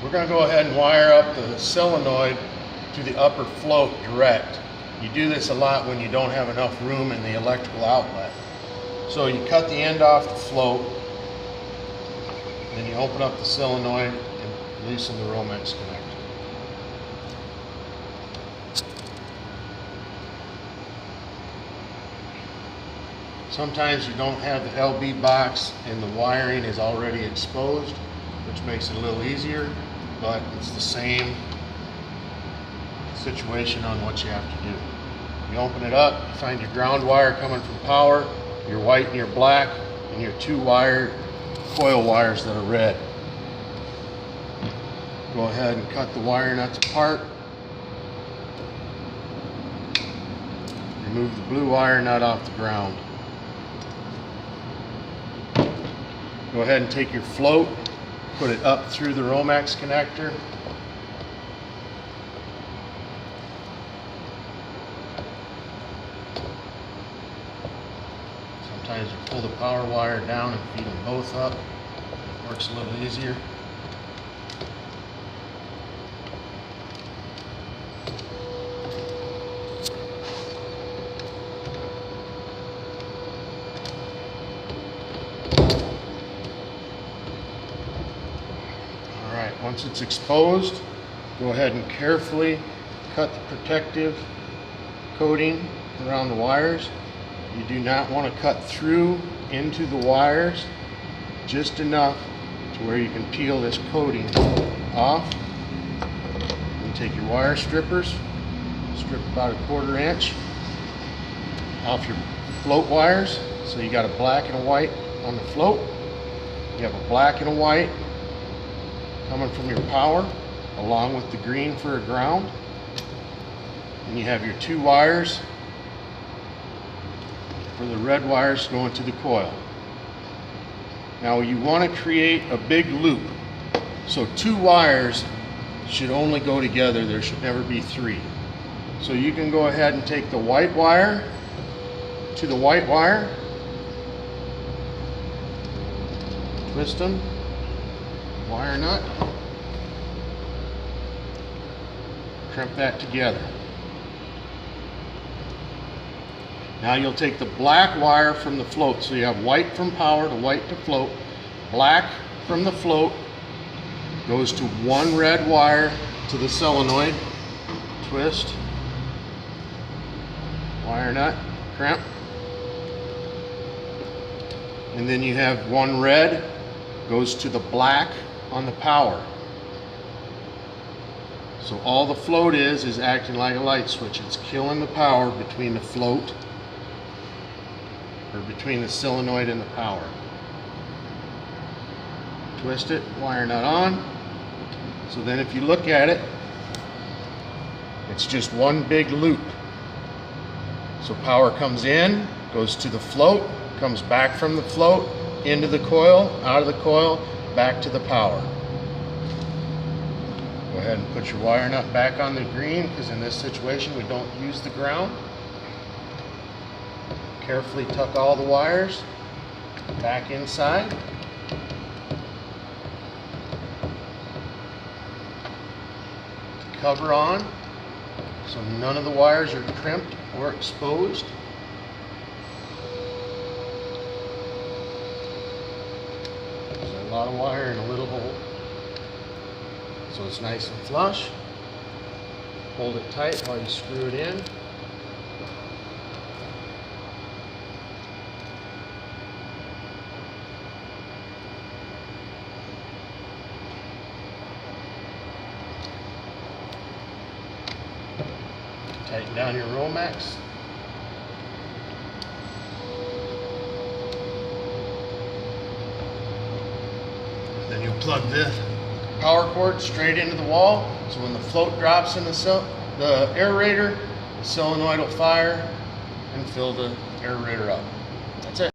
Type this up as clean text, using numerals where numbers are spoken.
We're going to go ahead and wire up the solenoid to the upper float direct. You do this a lot when you don't have enough room in the electrical outlet. So you cut the end off the float, then you open up the solenoid and loosen the Romex connector. Sometimes you don't have the LB box and the wiring is already exposed, which makes it a little easier, but it's the same situation on what you have to do. You open it up, you find your ground wire coming from power, your white and your black, and your two wire coil wires that are red. Go ahead and cut the wire nuts apart. Remove the blue wire nut off the ground. Go ahead and take your float, put it up through the Romex connector. Sometimes you pull the power wire down and feed them both up. It works a little easier. Once it's exposed, go ahead and carefully cut the protective coating around the wires. You do not want to cut through into the wires, just enough to where you can peel this coating off. And take your wire strippers, strip about 1/4 inch off your float wires. So you got a black and a white on the float. You have a black and a white coming from your power, along with the green for a ground. And you have your two wires for the red wires going to the coil. Now you want to create a big loop. So two wires should only go together. There should never be three. So you can go ahead and take the white wire to the white wire, twist them, wire nut, crimp that together. Now you'll take the black wire from the float, so you have white from power to white to float. Black from the float goes to one red wire to the solenoid, twist, wire nut, crimp, and then you have one red goes to the black on the power. So all the float is acting like a light switch. It's killing the power between the float, or between the solenoid and the power. Twist it, wire nut on. So then if you look at it, it's just one big loop. So power comes in, goes to the float, comes back from the float, into the coil, out of the coil, back to the power. Go ahead and put your wire nut back on the green, because in this situation we don't use the ground. Carefully tuck all the wires back inside. Cover on, so none of the wires are crimped or exposed. A lot of wire in a little hole, so it's nice and flush. Hold it tight while you screw it in. Tighten down your Romex. Then you'll plug the power cord straight into the wall, so when the float drops in the aerator, the solenoid will fire and fill the aerator up. That's it.